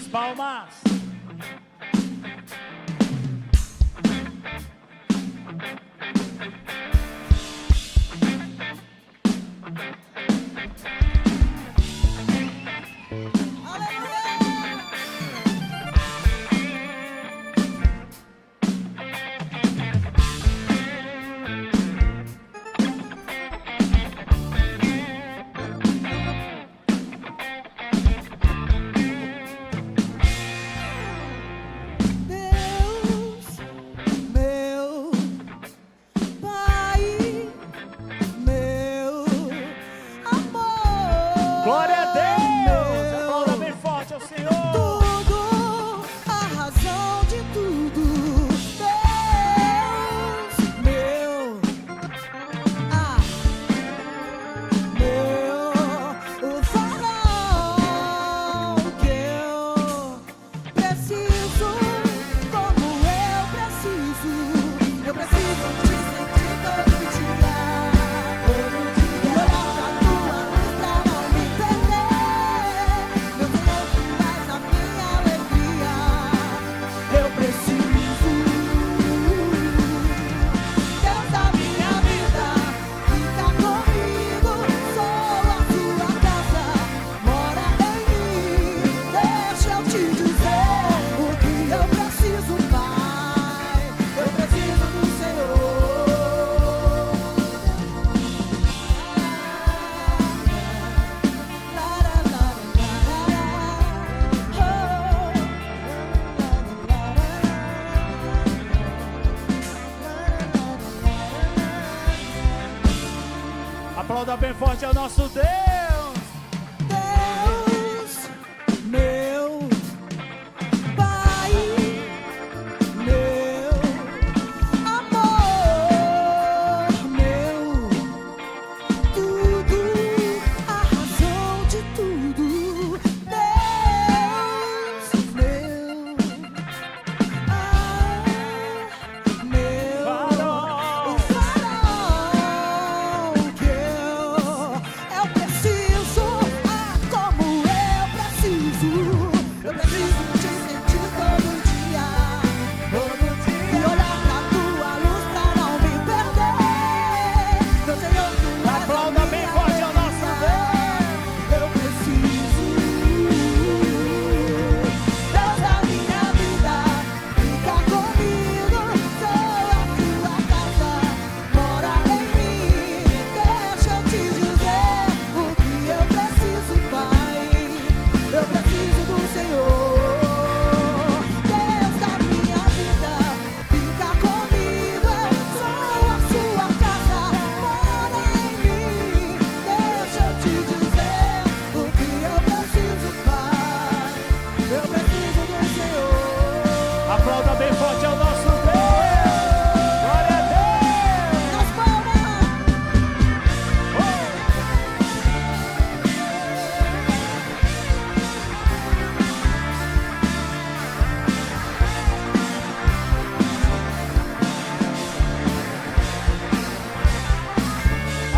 palmas. Glória a Deus! Aplauda bem forte ao Senhor. Tudo, a razão de tudo, Deus, meu, o farol que eu preciso, como eu preciso te sentir todo dia, e olhar pra tua luz pra não me perder. Meu Senhor, tu és a minha alegria. Eu preciso, Deus da minha vida, fica comigo. Sou a tua casa, mora em mim. Deixa eu te dizer o que eu preciso, Pai. Eu preciso do Senhor. Aplauda bem forte ao nosso Deus. Deus, meu Pai, meu amor, meu tudo, a razão de tudo. Deus, meu Farol. o farol que eu preciso, como eu preciso. Eu preciso te sentir todo dia, e olhar pra tua luz pra não me perder. Meu Senhor, tu és a Aplauda bem minha forte ao nosso alegria. Eu preciso, Deus da minha vida, fica comigo. Sou a tua casa, mora em mim. Deixa eu te dizer o que eu preciso, Pai. Eu preciso do Senhor. Deus da minha vida, fica comigo. Eu sou a sua casa, mora em mim. Deixa eu te dizer o que eu preciso, Pai. Eu preciso do Senhor. Aplauda bem forte ao nosso Deus. Glória a Deus. Nas palmas.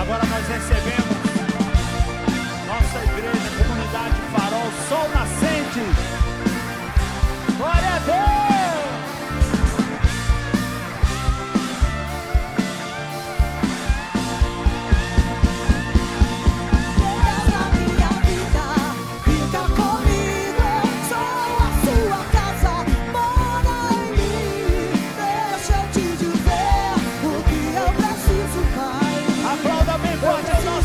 Agora nós recebemos nossa igreja, comunidade Farol, Sol Nascente. Glória a Deus! Deus da minha vida, fica comigo. Sou a sua casa, mora em mim. Deixa eu te dizer o que eu preciso, Pai. Aplauda bem forte ao nosso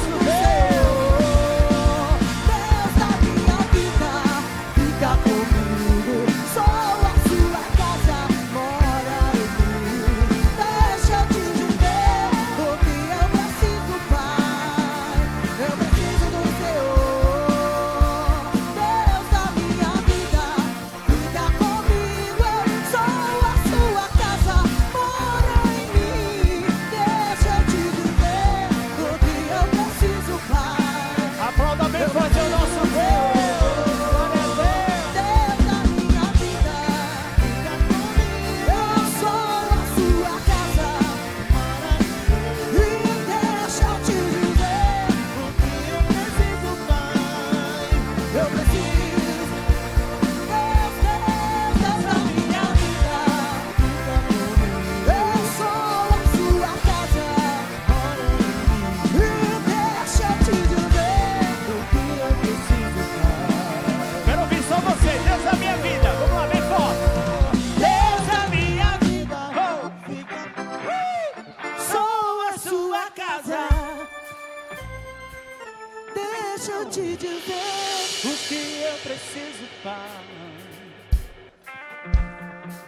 casa. Deixa eu te dizer O que eu preciso, Pai.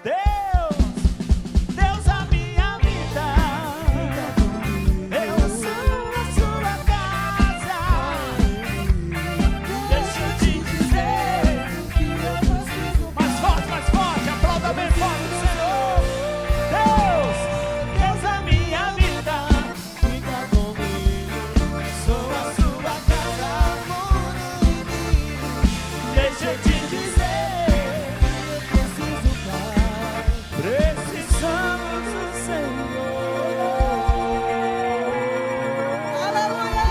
Deus, a minha vida. Eu sou a sua casa. Deixa eu te dizer o que eu preciso. mais forte, aplauda bem forte o Senhor. Deus, a minha vida. Fica comigo, sou a sua casa, mora em mim. Deixa eu te dizer, Eu preciso, Pai. precisamos do Senhor. Aleluia!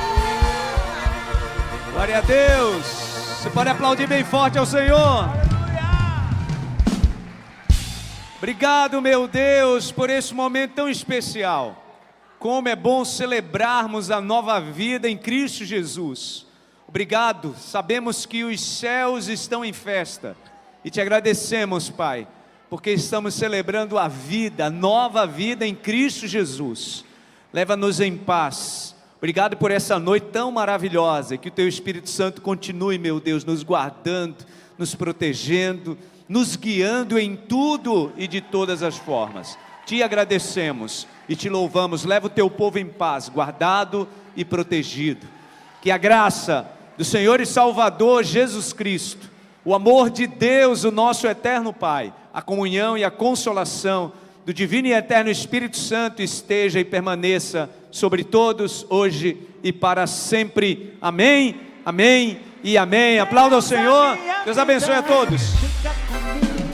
Glória a Deus. Você pode aplaudir bem forte ao Senhor. Obrigado, meu Deus, por esse momento tão especial. Como é bom celebrarmos a nova vida em Cristo Jesus. Obrigado, sabemos que os céus estão em festa. E te agradecemos, Pai, porque estamos celebrando a vida, a nova vida em Cristo Jesus. Leva-nos em paz. Obrigado por essa noite tão maravilhosa. Que o Teu Espírito Santo continue, meu Deus, nos guardando, nos protegendo, nos guiando em tudo e de todas as formas. Te agradecemos e te louvamos. Leva o Teu povo em paz, guardado e protegido. Que a graça do Senhor e Salvador Jesus Cristo, o amor de Deus, o nosso eterno Pai, a comunhão e a consolação do Divino e Eterno Espírito Santo esteja e permaneça sobre todos, hoje e para sempre. Amém, amém e amém. Aplauda ao Senhor. Deus abençoe a todos. Fica comigo.